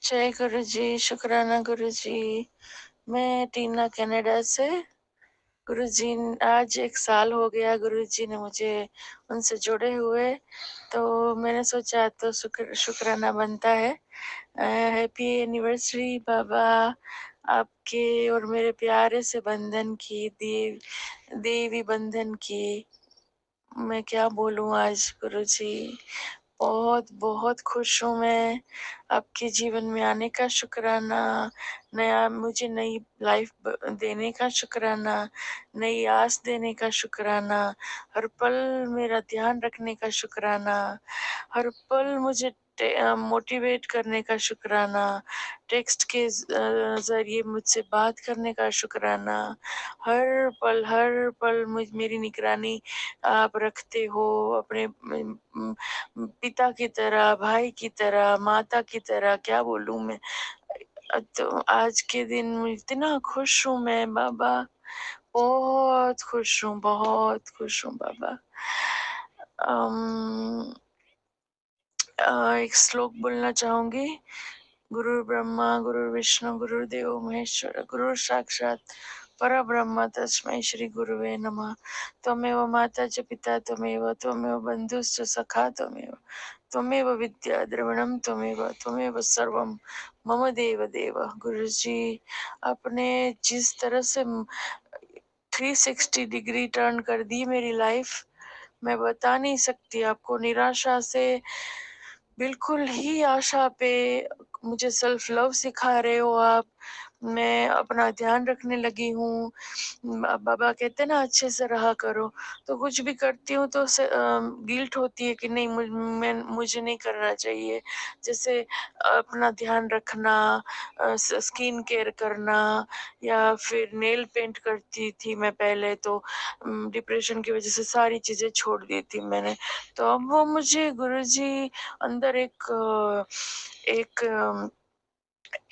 जय गुरु जी, शुक्राना गुरु जी। मैं टीना कनाडा से। गुरु जी, आज 1 साल हो गया गुरु जी ने मुझे उनसे जोड़े हुए, तो मैंने सोचा तो शुक्राना बनता है। हैप्पी एनिवर्सरी बाबा, आपके और मेरे प्यारे से बंधन की, देवी बंधन की। मैं क्या बोलूं आज गुरु जी, बहुत बहुत खुश हूँ मैं। आपके जीवन में आने का शुक्राना, नया मुझे नई लाइफ देने का शुक्राना, नई आस देने का शुक्राना, हर पल मेरा ध्यान रखने का शुक्राना, हर पल मुझे मोटिवेट करने का शुक्राना, टेक्स्ट के जरिए मुझसे बात करने का शुक्राना, हर पल मेरी निगरानी आप रखते हो, अपने पिता की तरह, भाई की तरह, माता की तरह। क्या बोलूं मैं, तो आज के दिन इतना खुश हूँ मैं बाबा, बहुत खुश हूँ, बहुत खुश हूँ बाबा। एक श्लोक बोलना चाहूंगी। गुरु ब्रह्मा गुरु विष्णु गुरुदेव महेश्वर, गुरु साक्षात परब्रह्म तस्मै श्री गुरुवे नमः। त्वमेव माता च पिता त्वमेव बन्धुश्च सखा त्वमेव विद्या द्रविणं त्वमेव सर्वं मम देव देव। गुरु जी, आपने जिस तरह से 360 डिग्री टर्न कर दी मेरी लाइफ, मैं बता नहीं सकती आपको। निराशा से बिल्कुल ही आशा पे मुझे सेल्फ लव सिखा रहे हो आप। मैं अपना ध्यान रखने लगी हूँ। बाबा कहते ना अच्छे से रहा करो, तो कुछ भी करती हूँ तो गिल्ट होती है कि नहीं, मुझे नहीं करना चाहिए। जैसे अपना ध्यान रखना, स्किन केयर करना, या फिर नेल पेंट करती थी मैं पहले, तो डिप्रेशन की वजह से सारी चीजें छोड़ दी थी मैंने। तो अब वो मुझे गुरुजी अंदर एक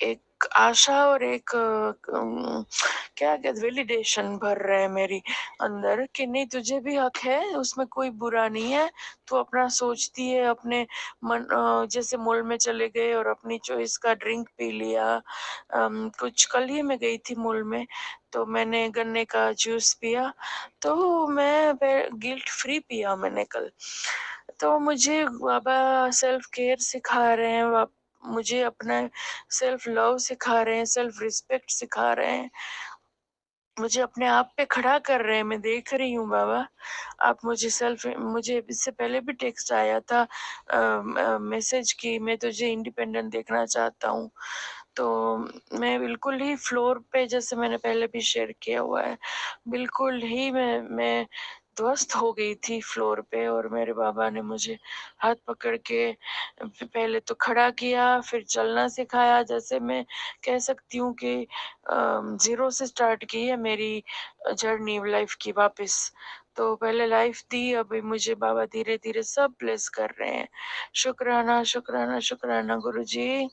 एक आशा और एक क्या कहते वेलिडेशन भर रहे हैं मेरी अंदर कि नहीं, तुझे भी हक है, उसमें कोई बुरा नहीं है। तू अपना सोचती है, अपने मन जैसे मॉल में चले गए और अपनी चॉइस का ड्रिंक पी लिया। कुछ कल ही मैं गई थी मॉल में, तो मैंने गन्ने का जूस पिया, तो मैं गिल्ट फ्री पिया मैंने कल। तो मुझे बाबा सेल्फ केयर सिखा रहे हैं, मुझे अपना सेल्फ लव सिखा रहे हैं, सेल्फ रिस्पेक्ट सिखा रहे हैं, मुझे अपने आप पे खड़ा कर रहे हैं। मैं देख रही हूँ बाबा, आप मुझे इससे पहले भी टेक्स्ट आया था मैसेज की मैं तुझे इंडिपेंडेंट देखना चाहता हूँ। तो मैं बिल्कुल ही फ्लोर पे, जैसे मैंने पहले भी शेयर किया हुआ है, बिल्कुल ही मैं ध्वस्त हो गई थी फ्लोर पे, और मेरे बाबा ने मुझे हाथ पकड़ के पहले तो खड़ा किया, फिर चलना सिखाया। जैसे मैं कह सकती हूँ कि जीरो से स्टार्ट की है मेरी जर्नी लाइफ की वापस। तो पहले लाइफ दी, अभी मुझे बाबा धीरे धीरे सब ब्लेस कर रहे हैं। शुक्राना शुक्राना शुक्राना गुरु जी।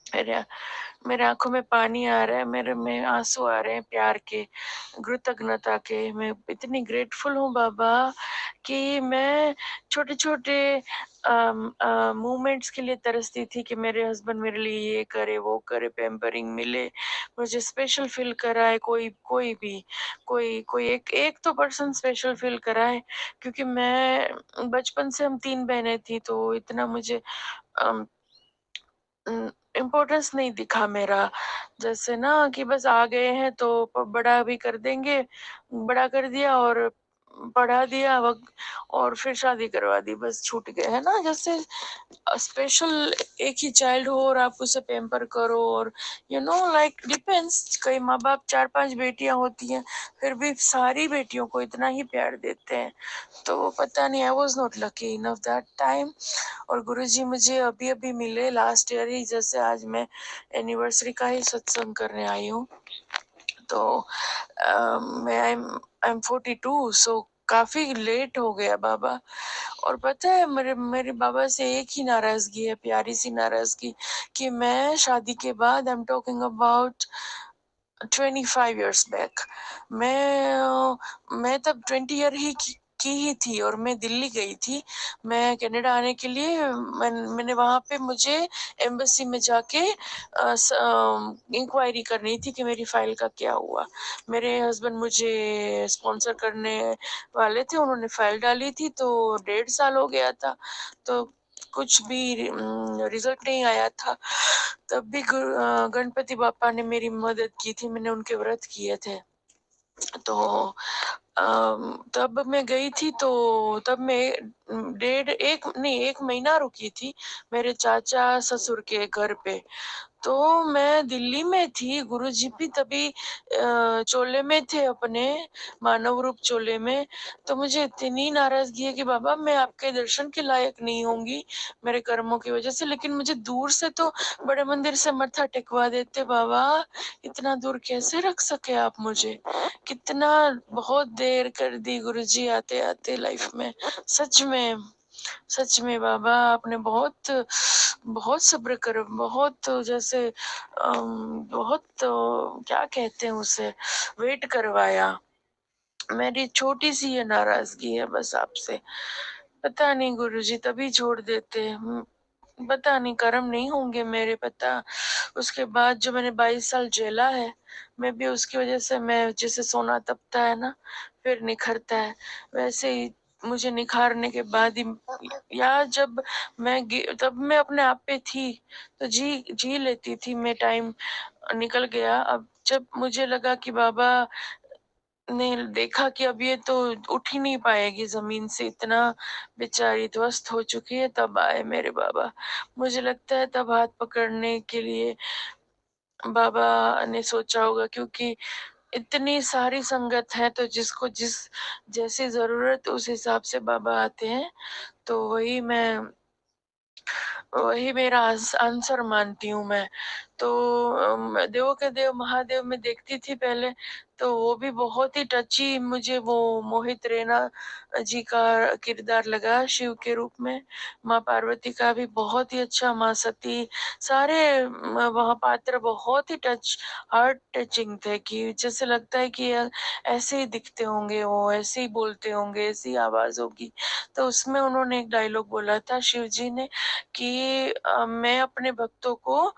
मेरे मेरे आंखों में पानी आ रहा है, मेरे में आंसू आ रहे हैं प्यार के, कृतज्ञता के। मैं इतनी ग्रेटफुल हूँ बाबा कि मैं छोटे छोटे मोमेंट्स के लिए तरसती थी कि मेरे हस्बैंड मेरे लिए ये करे वो करे, पैम्परिंग मिले, मुझे स्पेशल फील कराए। कोई भी कोई कोई एक तो पर्सन स्पेशल फील कराए, क्योंकि मैं बचपन से, हम 3 बहनें थी, तो इतना मुझे इम्पोर्टेंस नहीं दिखा मेरा। जैसे ना कि बस आ गए हैं तो बड़ा भी कर देंगे, बड़ा कर दिया और पढ़ा दिया और फिर शादी करवा दी, बस छूट गए है ना। जैसे स्पेशल एक ही चाइल्ड हो और आप उसे पैम्पर करो, और लाइक डिपेंड्स, कई माँ बाप 4-5 बेटियां होती हैं, फिर भी सारी बेटियों को इतना ही प्यार देते हैं। तो पता नहीं, I was not lucky enough that time. और गुरुजी मुझे अभी अभी मिले लास्ट ईयर ही, जैसे आज मैं एनिवर्सरी का ही सत्संग करने आई हूँ। तो मैं आई एम 42, सो काफी लेट हो गया बाबा। और पता है, मेरे बाबा से एक ही नाराजगी है, प्यारी सी नाराजगी, कि मैं शादी के बाद, I am talking about 25 years back, मैं तब 20 ईयर ही की ही थी और मैं दिल्ली गई थी। मैं कनाडा आने के लिए मैंने वहाँ पे मुझे एम्बेसी में जाके इंक्वायरी करनी थी कि मेरी फाइल का क्या हुआ। मेरे हस्बैंड मुझे स्पॉन्सर करने वाले थे, उन्होंने फाइल डाली थी तो 1.5 साल हो गया था, तो कुछ भी रिजल्ट नहीं आया था। तब भी गणपति बापा ने मेरी मदद की थी, मैंने उनके व्रत किए थे। तो तब मैं गई थी, तो तब मैं एक महीना रुकी थी मेरे चाचा ससुर के घर पे। तो मैं दिल्ली में थी, गुरुजी भी तभी चोले में थे, अपने मानव रूप चोले में। तो मुझे इतनी नाराजगी है कि बाबा मैं आपके दर्शन के लायक नहीं होंगी मेरे कर्मों की वजह से, लेकिन मुझे दूर से तो बड़े मंदिर से मत्था टेकवा देते। बाबा इतना दूर कैसे रख सके आप मुझे? कितना बहुत देर कर दी गुरुजी आते आते लाइफ में। सच में, सच में बाबा आपने बहुत बहुत सब्र कर, बहुत जैसे बहुत क्या कहते हैं उसे, वेट करवाया। मेरी छोटी सी ये नाराजगी है बस आपसे। पता नहीं गुरुजी तभी छोड़ देते, पता नहीं कर्म नहीं होंगे मेरे, पता। उसके बाद जो मैंने 22 साल झेला है, मैं भी उसकी वजह से, मैं जैसे सोना तपता है ना फिर निखरता है, वैसे ही मुझे निखारने के बाद ही, या जब तब मैं अपने आप पे थी तो जी जी लेती थी मैं, टाइम निकल गया। अब जब मुझे लगा कि बाबा ने देखा कि अब ये तो उठ ही नहीं पाएगी जमीन से, इतना बेचारी ध्वस्त हो चुकी है, तब आए मेरे बाबा। मुझे लगता है तब हाथ पकड़ने के लिए बाबा ने सोचा होगा, क्योंकि इतनी सारी संगत है तो जिसको जिस जैसी जरूरत उस हिसाब से बाबा आते हैं। तो वही मेरा आंसर मानती हूँ मैं। तो देवों के देव महादेव में देखती थी पहले, तो वो भी बहुत ही टची मुझे वो मोहित रैना जी का किरदार लगा शिव के रूप में। माँ पार्वती का भी बहुत ही अच्छा, माँ सती, सारे वहाँ पात्र बहुत ही हार्ट टचिंग थे, कि जैसे लगता है कि ऐसे ही दिखते होंगे वो, ऐसे ही बोलते होंगे, ऐसी आवाज होगी। तो उसमें उन्होंने एक डायलॉग बोला था शिव जी ने कि मैं अपने भक्तों को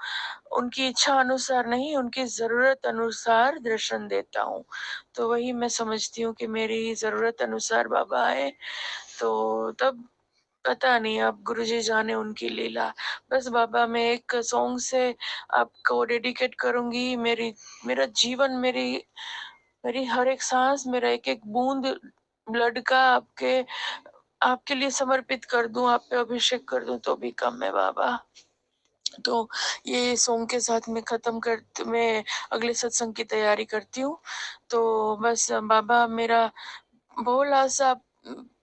उनकी इच्छा अनुसार नहीं, उनकी जरूरत अनुसार दर्शन देता हूँ। तो वही मैं समझती हूँ कि मेरी जरूरत अनुसार बाबा आए। तो तब पता नहीं, अब गुरुजी जाने उनकी लीला। बस बाबा मैं एक सॉन्ग से आपको डेडिकेट करूंगी। मेरा जीवन, मेरी हर एक सांस, मेरा एक एक बूंद ब्लड का आपके लिए समर्पित कर दूं, आप पे अभिषेक कर दूं तो भी कम है बाबा। तो ये सॉन्ग के साथ मैं अगले सत्संग की तैयारी करती हूँ। तो बस बाबा मेरा भोला सा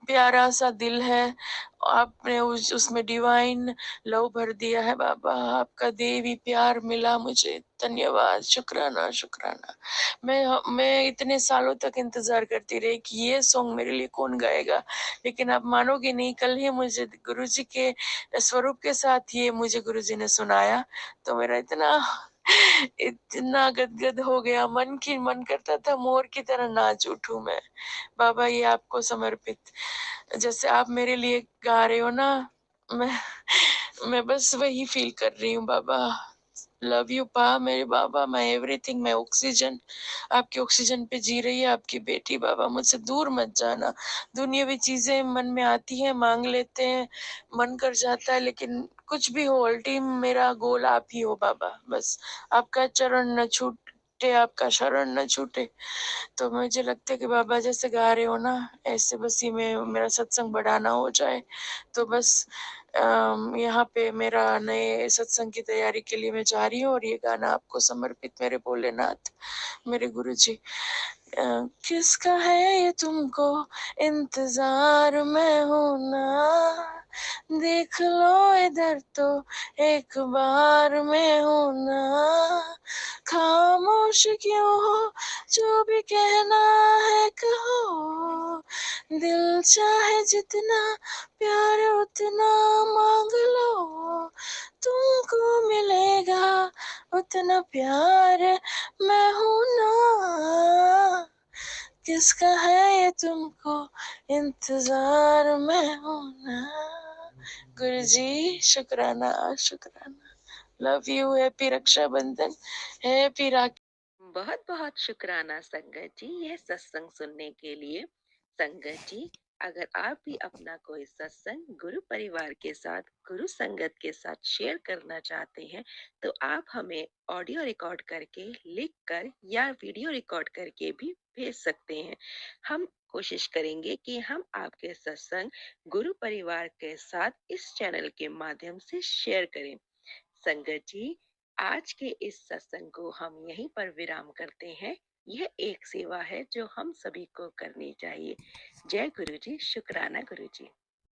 प्यारा सा दिल है, आपने उसमें डिवाइन लव भर दिया है बाबा, आपका देवी प्यार मिला मुझे, धन्यवाद, शुक्राना शुक्राना। मैं इतने सालों तक इंतजार करती रही कि ये सॉन्ग मेरे लिए कौन गाएगा, लेकिन आप मानोगे नहीं, कल ही मुझे गुरुजी के स्वरूप के साथ ये मुझे गुरुजी ने सुनाया। तो मेरा इतना इतना गदगद हो गया, मन करता था मोर की तरह नाच उठूं मैं। बाबा ये आपको समर्पित, जैसे आप मेरे लिए गा रहे हो ना, मैं मैं बस वही फील कर रही हूँ बाबा। लव यू पा, मेरे बाबा, मैं एवरीथिंग, मैं ऑक्सीजन, आपकी ऑक्सीजन पे जी रही है आपकी बेटी। बाबा मुझसे दूर मत जाना, दुनियावी चीजें मन में आती हैं, मांग लेते हैं, मन कर जाता है, लेकिन कुछ भी हो अल्टीम मेरा गोल आप ही हो बाबा। बस आपका चरण न छूटे, आपका शरण न छूटे। तो मुझे लगता है कि बाबा जैसे गा रहे हो ना, ऐसे बस ही में मेरा सत्संग बढ़ाना हो जाए। तो बस यहाँ पे मेरा नए सत्संग की तैयारी के लिए मैं जा रही हूँ, और ये गाना आपको समर्पित मेरे भोलेनाथ, मेरे गुरु जी। किसका है ये तुमको इंतजार में हूं ना, देख लो इधर तो एक बार में हूं ना, खामोश क्यों हो, जो भी कहना है कहो, दिल चाहे जितना प्यार उतना मांग लो, तुमको मिलेगा उतना प्यार मैं हूं ना। किसका है ये तुमको इंतजार में हूँ ना। गुरु जी शुक्राना शुक्राना। Love you. Happy Rakshabandhan. Happy Rakhi. बहुत बहुत शुक्राना संगत जी यह सत्संग सुनने के लिए। संगत जी, अगर आप भी अपना कोई सत्संग गुरु परिवार के साथ, गुरु संगत के साथ शेयर करना चाहते हैं तो आप हमें ऑडियो रिकॉर्ड करके, लिख कर या वीडियो रिकॉर्ड करके भी भेज सकते हैं। हम कोशिश करेंगे कि हम आपके सत्संग गुरु परिवार के साथ इस चैनल के माध्यम से शेयर करें। संगत जी, आज के इस सत्संग को हम यहीं पर विराम करते हैं। यह एक सेवा है जो हम सभी को करनी चाहिए। जय गुरु जी। शुक्राना गुरु जी।